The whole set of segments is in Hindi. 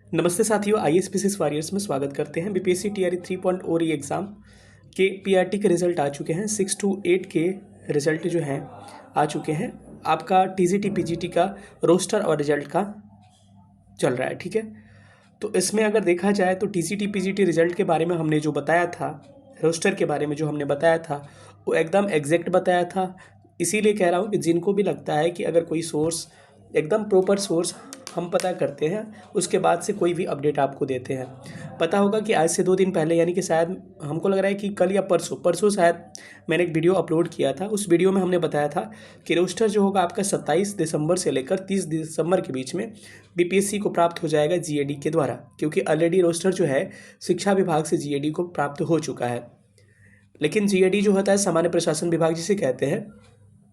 नमस्ते साथियों, आईएएस वॉरियर्स में स्वागत करते हैं। बीपीएससी टीआरई 3.0 री एग्ज़ाम के पीआरटी के रिज़ल्ट आ चुके हैं। 6 to 8 के रिज़ल्ट जो हैं आ चुके हैं। आपका टीजीटी पीजीटी का रोस्टर और रिज़ल्ट का चल रहा है, ठीक है। तो इसमें अगर देखा जाए तो टीजीटी पीजीटी रिज़ल्ट के बारे में हमने जो बताया था, रोस्टर के बारे में जो हमने बताया था, वो एकदम एग्जैक्ट बताया था। इसीलिए कह रहा हूँ कि जिनको भी लगता है कि अगर कोई सोर्स एकदम प्रॉपर सोर्स हम पता करते हैं, उसके बाद से कोई भी अपडेट आपको देते हैं। पता होगा कि आज से 2 दिन पहले, यानी कि शायद हमको लग रहा है कि कल या परसों शायद मैंने एक वीडियो अपलोड किया था। उस वीडियो में हमने बताया था कि रोस्टर जो होगा आपका 27 दिसंबर से लेकर 30 दिसंबर के बीच में बीपीएससी को प्राप्त हो जाएगा जीएडी के द्वारा, क्योंकि ऑलरेडी रोस्टर जो है शिक्षा विभाग से जीएडी को प्राप्त हो चुका है। लेकिन जीएडी जो होता है सामान्य प्रशासन विभाग जिसे कहते हैं,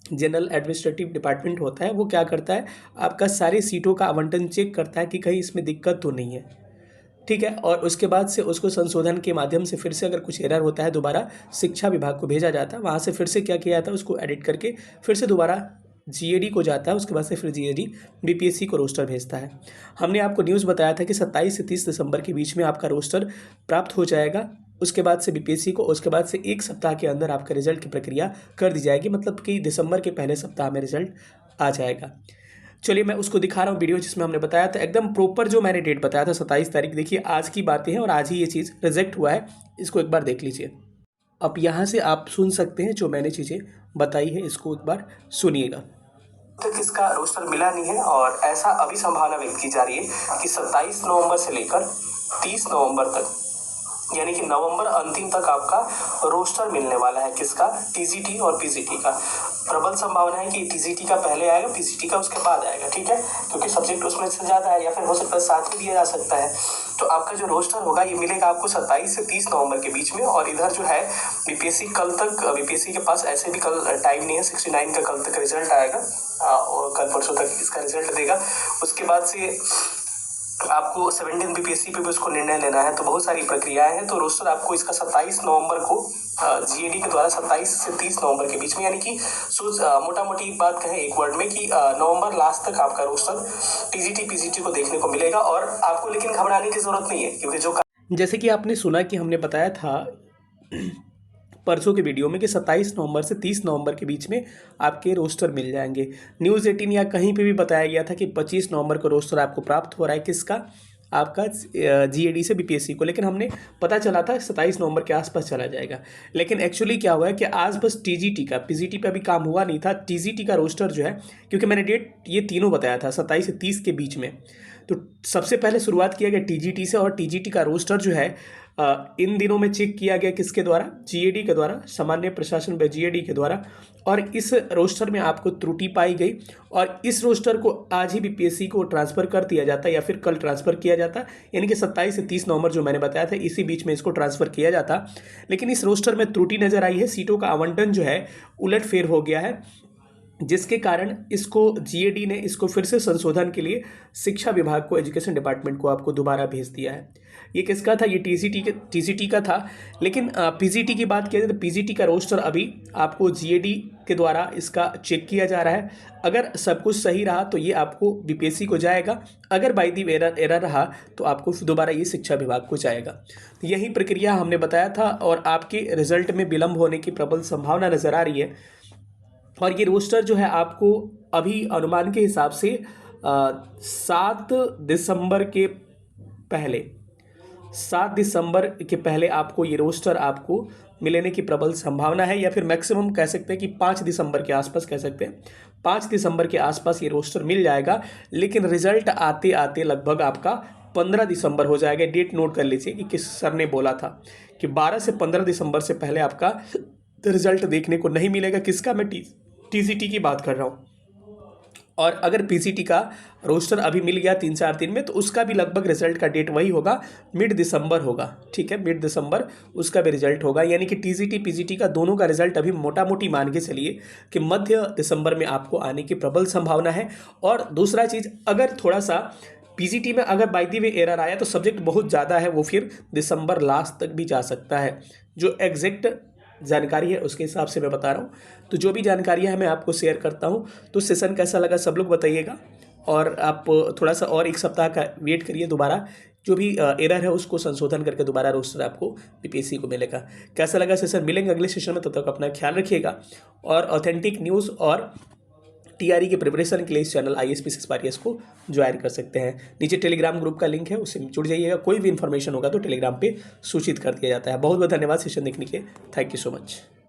जनरल एडमिनिस्ट्रेटिव डिपार्टमेंट होता है, वो क्या करता है, आपका सारी सीटों का आवंटन चेक करता है कि कहीं इसमें दिक्कत तो नहीं है, ठीक है। और उसके बाद से उसको संशोधन के माध्यम से फिर से अगर कुछ एरर होता है दोबारा शिक्षा विभाग को भेजा जाता है। वहाँ से फिर से क्या किया जाता है, उसको एडिट करके फिर से दोबारा जीएडी को जाता है। उसके बाद से फिर जीएडी बीपीएससी को रोस्टर भेजता है। हमने आपको न्यूज़ बताया था कि 27 से 30 दिसंबर के बीच में आपका रोस्टर प्राप्त हो जाएगा। उसके बाद से बीपीएससी को उसके बाद से 1 सप्ताह के अंदर आपका रिजल्ट की प्रक्रिया कर दी जाएगी, मतलब कि दिसंबर के पहले सप्ताह में रिजल्ट आ जाएगा। चलिए मैं उसको दिखा रहा हूँ वीडियो जिसमें हमने बताया था एकदम प्रॉपर, जो मैंने डेट बताया था 27 तारीख। देखिए आज की बातें हैं और आज ही ये चीज़ रिजेक्ट हुआ है। इसको एक बार देख लीजिए। अब यहाँ से आप सुन सकते हैं जो मैंने चीज़ें बताई है, इसको एक बार सुनिएगा। तक इसका रोस्टर मिला नहीं है और ऐसा अभी संभावना व्यक्त की जा रही है कि 27 नवंबर से लेकर 30 नवंबर तक, यानी कि नवंबर अंतिम तक आपका रोस्टर मिलने वाला है। किसका? टीजीटी और पीजीटी का। प्रबल संभावना है कि टीजीटी का पहले आएगा, पीजीटी का उसके बाद आएगा, ठीक है, क्योंकि सब्जेक्ट उसमें से ज़्यादा है, या फिर हो सकता है साथ में दिया जा सकता है। तो आपका जो रोस्टर होगा ये मिलेगा आपको 27 से 30 नवंबर के बीच में। और इधर जो है बीपीएससी कल तक, बीपीएससी के पास ऐसे भी कल टाइम नहीं है, 69 का कल तक रिजल्ट आएगा और कल परसों तक इसका रिजल्ट देगा। उसके बाद से आपको 17 बीपीएससी पे भी उसको निर्णय लेना है। तो बहुत सारी प्रक्रियाएं हैं। तो रोस्टर आपको इसका 27 नवंबर को जीएडी के द्वारा 27 से 30 नवंबर के बीच में, यानी कि मोटा मोटी एक बात कहें एक वर्ड में कि नवंबर लास्ट तक आपका रोस्टर टीजीटी पीजीटी को देखने को मिलेगा। और आपको लेकिन घबराने की जरूरत नहीं है, क्योंकि जो जैसे कि आपने सुना कि हमने बताया था परसों के वीडियो में कि 27 नवंबर से 30 नवंबर के बीच में आपके रोस्टर मिल जाएंगे। न्यूज़ 18 या कहीं पे भी बताया गया था कि 25 नवंबर को रोस्टर आपको प्राप्त हो रहा है। किसका? आपका जीएडी से बीपीएससी को। लेकिन हमने पता चला था 27 नवंबर के आसपास चला जाएगा। लेकिन एक्चुअली क्या हुआ है कि आज बस टीजीटी का, पीजीटी पे अभी काम हुआ नहीं था। टीजीटी का रोस्टर जो है, क्योंकि मैंने डेट ये तीनों बताया था 27 से 30 के बीच में, तो सबसे पहले शुरुआत किया गया टीजीटी से। और टीजीटी का रोस्टर जो है इन दिनों में चेक किया गया किसके द्वारा? जीएडी के द्वारा, सामान्य प्रशासन व जीएडी के द्वारा। और इस रोस्टर में आपको त्रुटि पाई गई और इस रोस्टर को आज ही बीपीएससी को ट्रांसफ़र कर दिया जाता है या फिर कल ट्रांसफ़र किया जाता, यानी कि 27 से 30 नवंबर जो मैंने बताया था इसी बीच में इसको ट्रांसफ़र किया जाता। लेकिन इस रोस्टर में त्रुटि नज़र आई है, सीटों का आवंटन जो है उलटफेर हो गया है, जिसके कारण इसको जीएडी ने इसको फिर से संशोधन के लिए शिक्षा विभाग को, एजुकेशन डिपार्टमेंट को आपको दोबारा भेज दिया है। ये किसका था? ये टीजीटी का था। लेकिन पीजीटी की बात किया जाए तो पीजीटी का रोस्टर अभी आपको जीएडी के द्वारा इसका चेक किया जा रहा है। अगर सब कुछ सही रहा तो ये आपको बीपीएससी को जाएगा, अगर बाई दी एरर रहा तो आपको दोबारा ये शिक्षा विभाग को जाएगा। तो यही प्रक्रिया हमने बताया था और आपके रिजल्ट में विलम्ब होने की प्रबल संभावना नज़र आ रही है। और ये रोस्टर जो है आपको अभी अनुमान के हिसाब से 7 दिसंबर के पहले आपको ये रोस्टर आपको मिलने की प्रबल संभावना है, या फिर मैक्सिमम कह सकते हैं कि 5 दिसंबर के आसपास कह सकते हैं। 5 दिसंबर के आसपास ये रोस्टर मिल जाएगा। लेकिन रिजल्ट आते आते लगभग आपका 15 दिसंबर हो जाएगा। डेट नोट कर लीजिए कि किस सर ने बोला था कि 12 से 15 दिसंबर से पहले आपका रिजल्ट देखने को नहीं मिलेगा। किसका? मैं टीजीटी की बात कर रहा हूँ। और अगर पीजीटी का रोस्टर अभी मिल गया 3-4 दिन में तो उसका भी लगभग रिजल्ट का डेट वही होगा, मिड दिसंबर होगा, ठीक है, मिड दिसंबर उसका भी रिजल्ट होगा। यानी कि टीजीटी पीजीटी का दोनों का रिजल्ट अभी मोटा मोटी मान के चलिए कि मध्य दिसंबर में आपको आने की प्रबल संभावना है। और दूसरा चीज़, अगर थोड़ा सा पीजीटी में अगर बाय द वे एरर आया तो सब्जेक्ट बहुत ज़्यादा है, वो फिर दिसंबर लास्ट तक भी जा सकता है। जो एग्जैक्ट जानकारी है उसके हिसाब से मैं बता रहा हूँ। तो जो भी जानकारियाँ हैं मैं आपको शेयर करता हूँ। तो सेशन कैसा लगा सब लोग बताइएगा। और आप थोड़ा सा और एक सप्ताह का वेट करिए, दोबारा जो भी एरर है उसको संशोधन करके दोबारा रोस्टर आपको बीपीएससी को मिलेगा। कैसा लगा सेशन? मिलेंगे अगले सेशन में, तब तक अपना ख्याल रखिएगा और ऑथेंटिक न्यूज़ और टीआरई के प्रिपरेशन के लिए इस चैनल IAS वारियर्स को ज्वाइन कर सकते हैं। नीचे टेलीग्राम ग्रुप का लिंक है, उससे जुड़ जाइएगा। कोई भी इन्फॉर्मेशन होगा तो टेलीग्राम पे सूचित कर दिया जाता है। बहुत बहुत धन्यवाद सेशन देखने के लिए। Thank you so much.